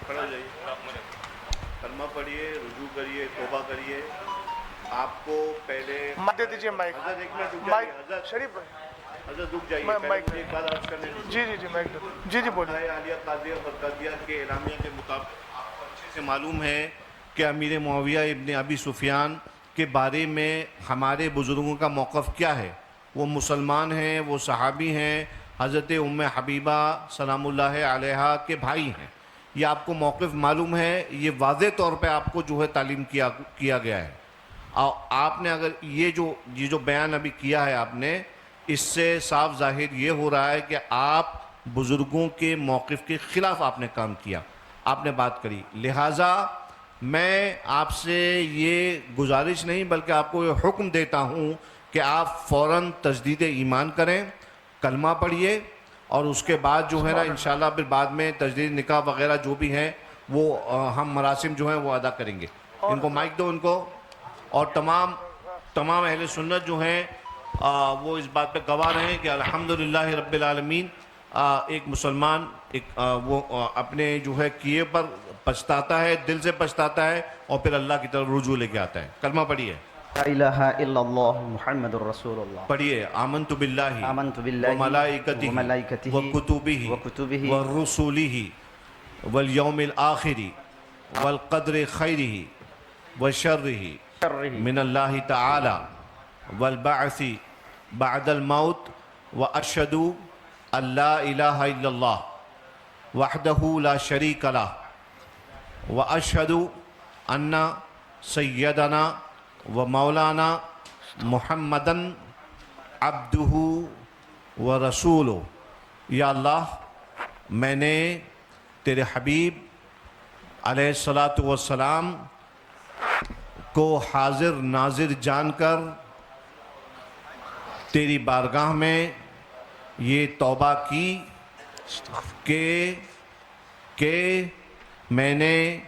کھڑے ہو جائیے، کلمہ پڑھیے، رجوع کریے، توبہ کریے. آپ کو پہلے دے دیجیے مائک. حضرت ایک منٹ رک مائک جائیے، حضرت شریف بھائی. حضرت رک جائیے، میں پہلے مائک مجھے ایک بات عرض کرنے دیجیے. جی جی جی مائک دے. جی جی بولیے. خانقاہ عالیہ قادریہ برقادیہ کے اعلامیہ کے مطابق آپ کو اچھے سے معلوم ہے کہ امیر معاویہ ابن ابی سفیان کے بارے میں ہمارے بزرگوں کا موقف کیا ہے. وہ مسلمان ہیں، وہ صحابی ہیں، حضرت ام حبیبہ سلام اللہ علیہا کے بھائی ہیں. یہ آپ کو موقف معلوم ہے، یہ واضح طور پہ آپ کو جو ہے تعلیم کیا گیا ہے. آپ نے اگر یہ جو بیان ابھی کیا ہے آپ نے، اس سے صاف ظاہر یہ ہو رہا ہے کہ آپ بزرگوں کے موقف کے خلاف آپ نے کام کیا، آپ نے بات کری. لہٰذا میں آپ سے یہ گزارش نہیں بلکہ آپ کو یہ حکم دیتا ہوں کہ آپ فوراً تجدید ایمان کریں، کلمہ پڑھیے، اور اس کے بعد جو ہے نا انشاءاللہ پھر بعد میں تجدید نکاح وغیرہ جو بھی ہیں وہ ہم مراسم جو ہیں وہ ادا کریں گے. ان کو مائک دو ان کو. اور تمام اہل سنت جو ہیں وہ اس بات پہ گواہ رہیں کہ الحمدللہ رب العالمین ایک مسلمان وہ اپنے جو ہے کیے پر پچھتاتا ہے، دل سے پچھتاتا ہے، اور پھر اللہ کی طرف رجوع لے کے آتا ہے. کلمہ پڑھیے. لا الہ الا اللہ محمد الرسول اللہ. پڑھیے. آمنت باللہ آمنت باللہ وملائکتہ وملائکتہ وکتبہ وکتبہ ورسلہ والیوم الآخر والقدر خیرہ وشرہ شرہ من اللہ تعالی والبعث بعد الموت واشہد ان لا الہ الا اللہ وحدہ لا شریک لہ واشہد ان سیدنا و مولانا محمدن عبدہ و رسولہ. یا اللہ، میں نے تیرے حبیب علیہ السلام کو حاضر ناظر جان کر تیری بارگاہ میں یہ توبہ کی کہ میں نے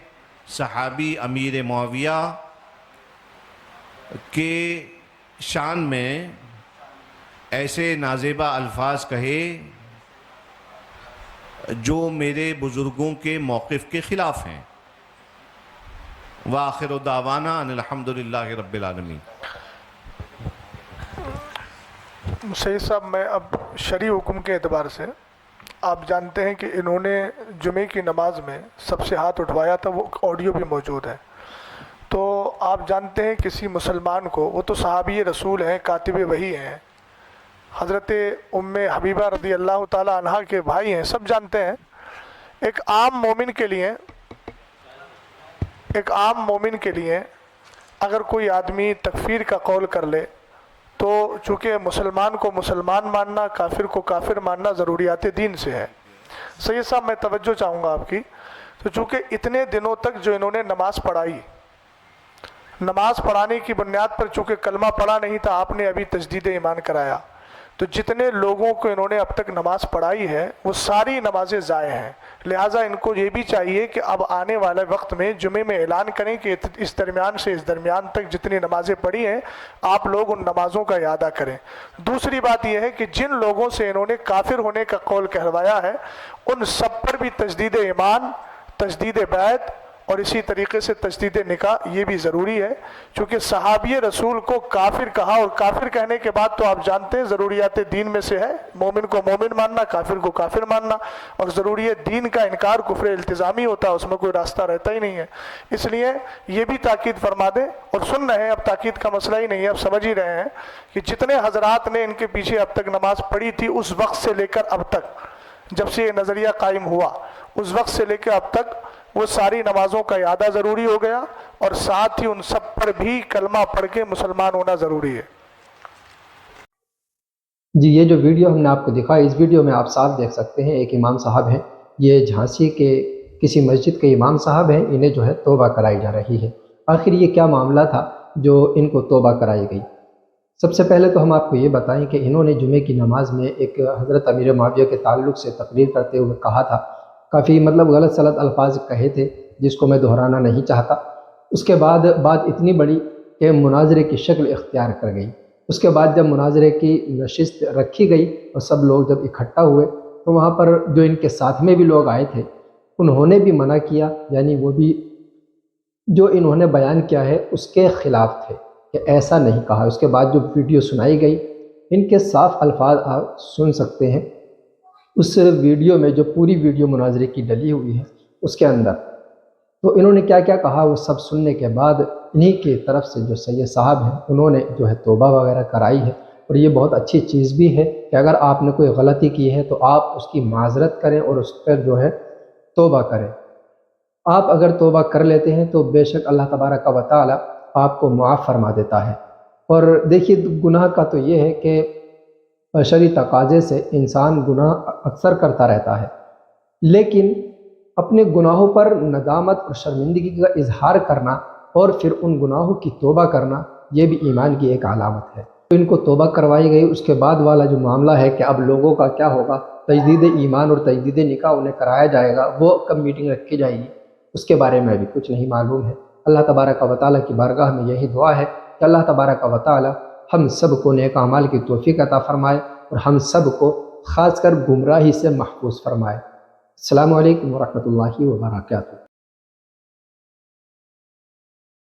صحابی امیر معاویہ کے شان میں ایسے نازیبہ الفاظ کہے جو میرے بزرگوں کے موقف کے خلاف ہیں. وآخر دعوانا ان الحمدللہ رب العالمین. سید صاحب، میں اب شرعی حکم کے اعتبار سے، آپ جانتے ہیں کہ انہوں نے جمعے کی نماز میں سب سے ہاتھ اٹھوایا تھا، وہ آڈیو بھی موجود ہے. تو آپ جانتے ہیں کسی مسلمان کو، وہ تو صحابی رسول ہیں، کاتب وحی ہیں، حضرت ام حبیبہ رضی اللہ تعالی عنہ کے بھائی ہیں، سب جانتے ہیں. ایک عام مومن کے لیے اگر کوئی آدمی تکفیر کا قول کر لے تو چونکہ مسلمان کو مسلمان ماننا، کافر کو کافر ماننا ضروریات دین سے ہے. سید صاحب، میں توجہ چاہوں گا آپ کی. تو چونکہ اتنے دنوں تک جو انہوں نے نماز پڑھائی، نماز پڑھانے کی بنیاد پر چونکہ کلمہ پڑھا نہیں تھا، آپ نے ابھی تجدید ایمان کرایا، تو جتنے لوگوں کو انہوں نے اب تک نماز پڑھائی ہے وہ ساری نمازیں ضائع ہیں. لہٰذا ان کو یہ بھی چاہیے کہ اب آنے والے وقت میں جمعے میں اعلان کریں کہ اس درمیان سے اس درمیان تک جتنی نمازیں پڑھی ہیں آپ لوگ ان نمازوں کا اعادہ کریں. دوسری بات یہ ہے کہ جن لوگوں سے انہوں نے کافر ہونے کا قول کہلوایا ہے ان سب پر بھی تجدید ایمان، تجدید بیعت اور اسی طریقے سے تجدید نکاح یہ بھی ضروری ہے. چونکہ صحابی رسول کو کافر کہا، اور کافر کہنے کے بعد تو آپ جانتے ہیں ضروریات دین میں سے ہے مومن کو مومن ماننا، کافر کو کافر ماننا، اور ضروریات دین کا انکار کفر التزامی ہوتا ہے، اس میں کوئی راستہ رہتا ہی نہیں ہے. اس لیے یہ بھی تاکید فرما دیں، اور سن رہے ہیں، اب تاکید کا مسئلہ ہی نہیں ہے، اب سمجھ ہی رہے ہیں کہ جتنے حضرات نے ان کے پیچھے اب تک نماز پڑھی تھی اس وقت سے لے کر اب تک، جب سے یہ نظریہ قائم ہوا اس وقت سے لے کے اب تک، وہ ساری نمازوں کا اعادہ ضروری ہو گیا، اور ساتھ ہی ان سب پر بھی کلمہ پڑھ کے مسلمان ہونا ضروری ہے. جی، یہ جو ویڈیو ہم نے آپ کو دکھایا، اس ویڈیو میں آپ صاف دیکھ سکتے ہیں ایک امام صاحب ہیں، یہ جھانسی کے کسی مسجد کے امام صاحب ہیں، انہیں جو ہے توبہ کرائی جا رہی ہے. آخر یہ کیا معاملہ تھا جو ان کو توبہ کرائی گئی؟ سب سے پہلے تو ہم آپ کو یہ بتائیں کہ انہوں نے جمعے کی نماز میں ایک حضرت امیر معاویہ کے تعلق سے تقریر کرتے ہوئے کہا تھا، کافی غلط سلط الفاظ کہے تھے جس کو میں دہرانا نہیں چاہتا. اس کے بعد بات اتنی بڑی کہ مناظرے کی شکل اختیار کر گئی. اس کے بعد جب مناظرے کی نشست رکھی گئی اور سب لوگ جب اکٹھا ہوئے تو وہاں پر جو ان کے ساتھ میں بھی لوگ آئے تھے انہوں نے بھی منع کیا، یعنی وہ بھی جو انہوں نے بیان کیا ہے اس کے خلاف تھے کہ ایسا نہیں کہا۔ اس کے بعد جو ویڈیو سنائی گئی، ان کے صاف الفاظ آپ سن سکتے ہیں اس ویڈیو میں، جو پوری ویڈیو مناظرے کی ڈلی ہوئی ہے اس کے اندر۔ تو انہوں نے کیا کیا کہا وہ سب سننے کے بعد انہی کی طرف سے جو سید صاحب ہیں انہوں نے جو ہے توبہ وغیرہ کرائی ہے، اور یہ بہت اچھی چیز بھی ہے کہ اگر آپ نے کوئی غلطی کی ہے تو آپ اس کی معذرت کریں اور اس پر جو ہے توبہ کریں۔ آپ اگر توبہ کر لیتے ہیں تو بے شک اللہ تبارک و تعالی آپ کو معاف فرما دیتا ہے۔ اور دیکھیے گناہ کا تو یہ ہے کہ بشری تقاضے سے انسان گناہ اکثر کرتا رہتا ہے، لیکن اپنے گناہوں پر ندامت اور شرمندگی کا اظہار کرنا اور پھر ان گناہوں کی توبہ کرنا، یہ بھی ایمان کی ایک علامت ہے۔ تو ان کو توبہ کروائی گئی، اس کے بعد والا جو معاملہ ہے کہ اب لوگوں کا کیا ہوگا، تجدید ایمان اور تجدید نکاح انہیں کرایا جائے گا، وہ کب میٹنگ رکھی جائے گی اس کے بارے میں بھی کچھ نہیں معلوم ہے۔ اللہ تبارک و تعالیٰ کی بارگاہ میں یہی دعا ہے کہ اللہ تبارک و تعالیٰ ہم سب کو نیک اعمال کی توفیق عطا فرمائے اور ہم سب کو خاص کر گمراہی سے محفوظ فرمائے۔ السلام علیکم ورحمۃ اللہ وبرکاتہ۔